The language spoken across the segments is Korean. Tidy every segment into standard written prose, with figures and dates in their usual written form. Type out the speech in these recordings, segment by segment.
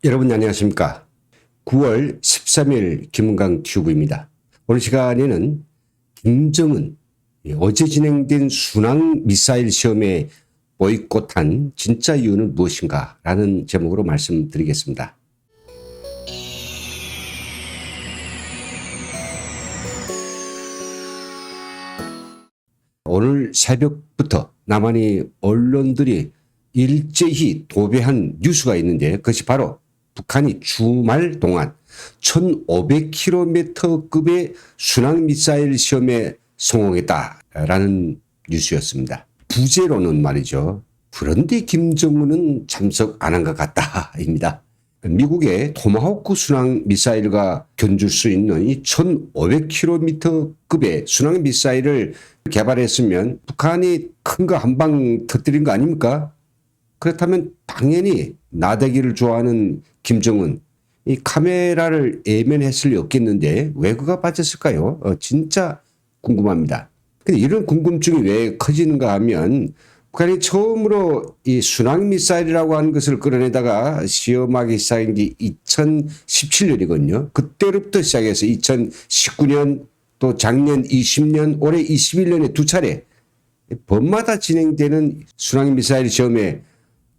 여러분 안녕하십니까. 9월 13일 김은강 튜브입니다. 오늘 시간에는 김정은 어제 진행된 순항 미사일 시험에 보이콧한 진짜 이유는 무엇인가 라는 제목으로 말씀드리겠습니다. 오늘 새벽부터 나만이 언론들이 일제히 도배한 뉴스가 있는데 그것이 바로 북한이 주말 동안 1500km급의 순항미사일 시험에 성공했다라는 뉴스였습니다. 부제로는 말이죠. 그런데 김정은은 참석 안 한 것 같다입니다. 미국의 토마호크 순항미사일과 견줄 수 있는 이 1500km급의 순항미사일을 개발했으면 북한이 큰 거 한 방 터뜨린 거 아닙니까? 그렇다면 당연히 나대기를 좋아하는 김정은 이 카메라를 예면했을 리 없겠는데 왜 그가 빠졌을까요? 진짜 궁금합니다. 근데 이런 궁금증이 왜 커지는가 하면 북한이 처음으로 이 순항미사일이라고 하는 것을 끌어내다가 시험하기 시작한 게 2017년이거든요. 그때부터 시작해서 2019년 또 작년 20년 올해 21년에 두 차례 번마다 진행되는 순항미사일 시험에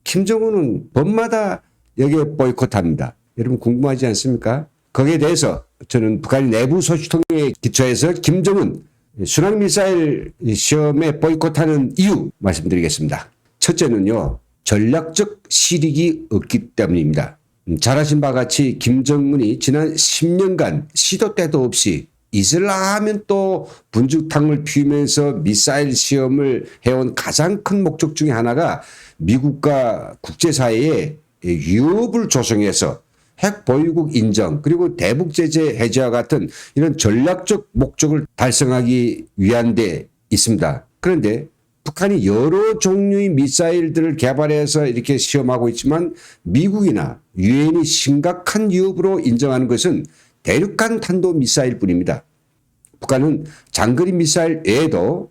김정은은 번마다 여기에 보이콧합니다. 여러분 궁금하지 않습니까? 거기에 대해서 저는 북한 내부 소식통에 기초해서 김정은 순항미사일 시험에 보이콧하는 이유 말씀드리겠습니다. 첫째는요. 전략적 실익이 없기 때문입니다. 잘 아신 바와 같이 김정은이 지난 10년간 시도 때도 없이 있을라 하면 또 분주탕을 피우면서 미사일 시험을 해온 가장 큰 목적 중에 하나가 미국과 국제사회에 위협을 조성해서 핵 보유국 인정 그리고 대북 제재 해제와 같은 이런 전략적 목적을 달성하기 위한 데 있습니다. 그런데 북한이 여러 종류의 미사일들을 개발해서 이렇게 시험하고 있지만 미국이나 유엔이 심각한 위협으로 인정하는 것은 대륙간 탄도 미사일 뿐입니다. 북한은 장거리 미사일 외에도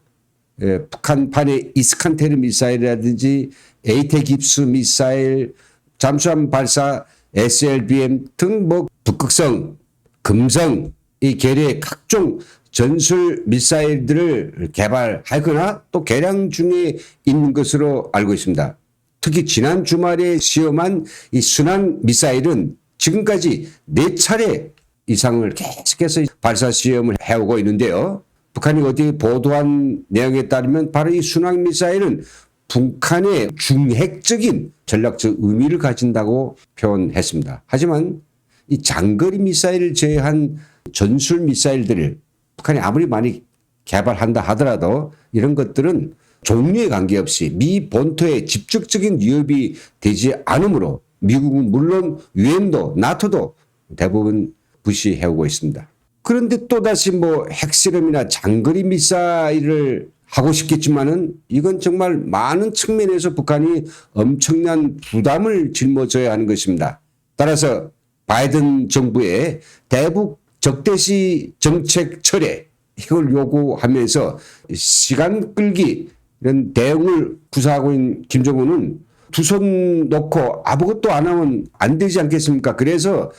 북한판의 이스칸테르 미사일이라든지 에이테깁스 미사일, 잠수함 발사 SLBM 등 북극성, 금성 이 계류의 각종 전술 미사일들을 개발하거나 또 개량 중에 있는 것으로 알고 있습니다. 특히 지난 주말에 시험한 이 순항 미사일은 지금까지 4차례 이상을 계속해서 발사 시험을 해오고 있는데요. 북한이 어디 보도한 내용에 따르면 바로 이 순항미사일은 북한의 중핵적인 전략적 의미를 가진다고 표현했습니다. 하지만 이 장거리 미사일을 제외한 전술 미사일들을 북한이 아무리 많이 개발한다 하더라도 이런 것들은 종류에 관계없이 미 본토에 직접적인 위협이 되지 않으므로 미국은 물론 유엔도 나토도 대부분 부시해오고 있습니다. 그런데 또다시 핵실험이나 장거리 미사일을 하고 싶겠지만은 이건 정말 많은 측면에서 북한이 엄청난 부담을 짊어져야 하는 것입니다. 따라서 바이든 정부의 대북 적대시 정책 철회 이걸 요구하면서 시간 끌기 이런 대응을 구사하고 있는 김정은은 두 손 놓고 아무것도 안 하면 안 되지 않겠습니까? 그래서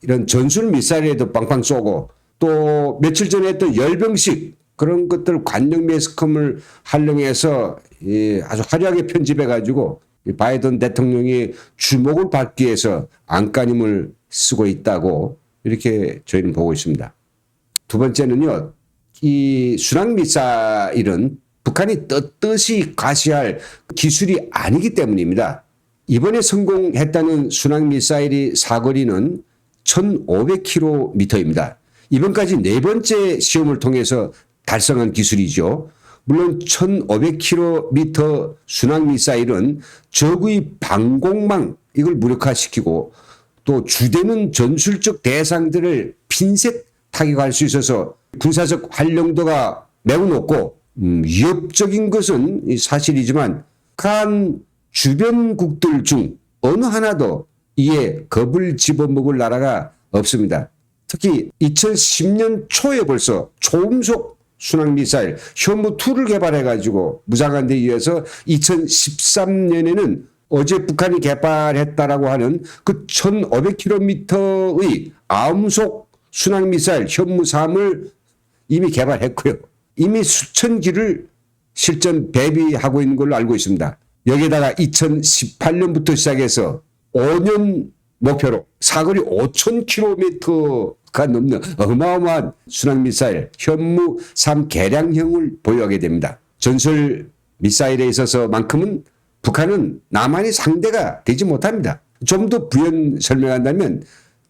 이런 전술 미사일에도 빵빵 쏘고 또 며칠 전에 했던 열병식 그런 것들 관용 매스컴을 활용해서 아주 화려하게 편집해 가지고 바이든 대통령이 주목을 받기 위해서 안간힘을 쓰고 있다고 이렇게 저희는 보고 있습니다. 두 번째는요. 이 순항미사일은 북한이 떳떳이 과시할 기술이 아니기 때문입니다. 이번에 성공했다는 순항미사일의 사거리는 1500km입니다. 이번까지 4번째 시험을 통해서 달성한 기술이죠. 물론 1500km 순항미사일은 적의 방공망 이걸 무력화시키고 또 주되는 전술적 대상들을 핀셋 타격할 수 있어서 군사적 활용도가 매우 높고 위협적인 것은 사실이지만 북한 주변국들 중 어느 하나도 이에 겁을 집어먹을 나라가 없습니다. 특히 2010년 초에 벌써 초음속 순항미사일 쇼무2를 개발해가지고 무장한 데 이어서 2013년에는 어제 북한이 개발했다라고 하는 그 1,500km의 아음속 순항미사일 현무3을 이미 개발했고요. 이미 수천 기를 실전 배비하고 있는 걸로 알고 있습니다. 여기에다가 2018년부터 시작해서 5년 목표로 사거리 5,000km가 넘는 어마어마한 순항미사일 현무3 개량형을 보유하게 됩니다. 전술 미사일에 있어서만큼은 북한은 남한이 상대가 되지 못합니다. 좀 더 부연 설명한다면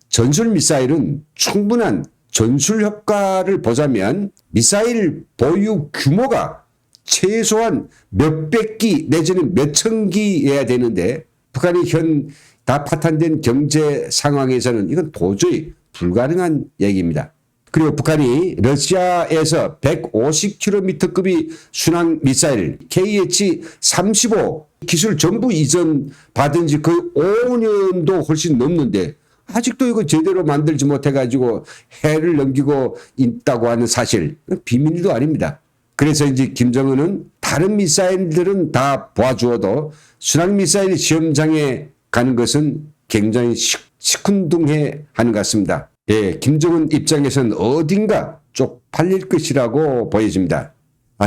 전술 미사일은 충분한 전술 효과를 보자면 미사일 보유 규모가 최소한 몇백 기 내지는 몇천 기여야 되는데 북한이 현 다 파탄된 경제 상황에서는 이건 도저히 불가능한 얘기입니다. 그리고 북한이 러시아에서 150km급의 순항 미사일 KH-35 기술 전부 이전 받은 지 거의 5년도 훨씬 넘는데 아직도 이거 제대로 만들지 못해가지고 해를 넘기고 있다고 하는 사실 비밀도 아닙니다. 그래서 이제 김정은은 다른 미사일들은 다 보아주어도 순항 미사일 시험장에 가는 것은 굉장히 시큰둥해 하는 것 같습니다. 예, 김정은 입장에서는 어딘가 쪽팔릴 것이라고 보여집니다.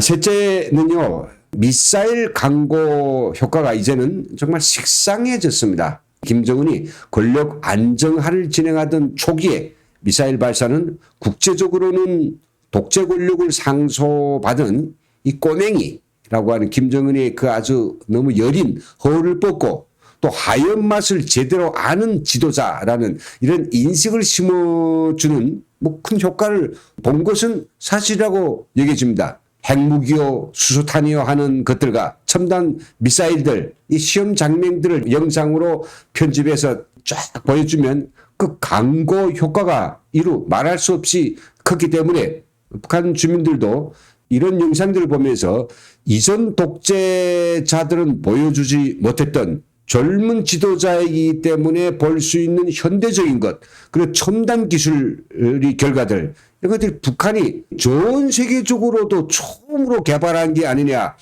셋째는요, 미사일 강고 효과가 이제는 정말 식상해졌습니다. 김정은이 권력 안정화를 진행하던 초기에 미사일 발사는 국제적으로는 독재 권력을 상소받은 이 꼬맹이라고 하는 김정은의 그 아주 너무 여린 허를 뻗고 또 하얀 맛을 제대로 아는 지도자라는 이런 인식을 심어주는 뭐 큰 효과를 본 것은 사실이라고 여겨집니다. 핵무기요, 수소탄이요 하는 것들과 첨단 미사일들, 이 시험 장면들을 영상으로 편집해서 쫙 보여주면 그 강고 효과가 이루 말할 수 없이 컸기 때문에 북한 주민들도 이런 영상들을 보면서 이전 독재자들은 보여주지 못했던 젊은 지도자이기 때문에 볼 수 있는 현대적인 것, 그리고 첨단 기술의 결과들, 이런 것들이 북한이 전 세계적으로도 처음으로 개발한 게 아니냐,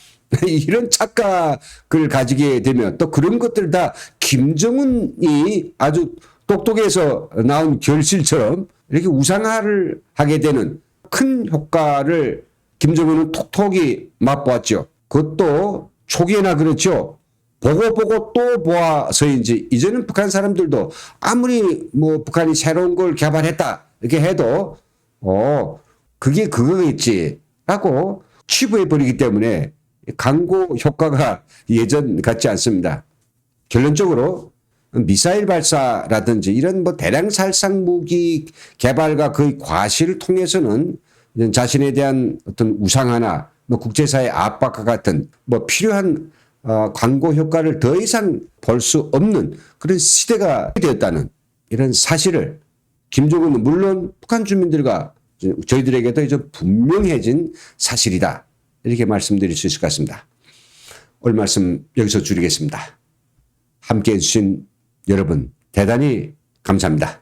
이런 착각을 가지게 되면 또 그런 것들 다 김정은이 아주 똑똑해서 나온 결실처럼 이렇게 우상화를 하게 되는 큰 효과를 김정은은 톡톡히 맛보았죠. 그것도 초기에나 그렇죠. 보고 또 보아서인지 이제는 북한 사람들도 아무리 뭐 북한이 새로운 걸 개발했다 이렇게 해도 그게 그거겠지라고 치부해버리기 때문에 강고 효과가 예전 같지 않습니다. 결론적으로 미사일 발사라든지 이런 뭐 대량 살상 무기 개발과 그 과실을 통해서는 자신에 대한 어떤 우상화나 뭐 국제사회 압박과 같은 뭐 필요한 광고 효과를 더 이상 볼 수 없는 그런 시대가 되었다는 이런 사실을 김정은은 물론 북한 주민들과 저희들에게도 이제 분명해진 사실이다. 이렇게 말씀드릴 수 있을 것 같습니다. 오늘 말씀 여기서 줄이겠습니다. 함께해 주신 여러분 대단히 감사합니다.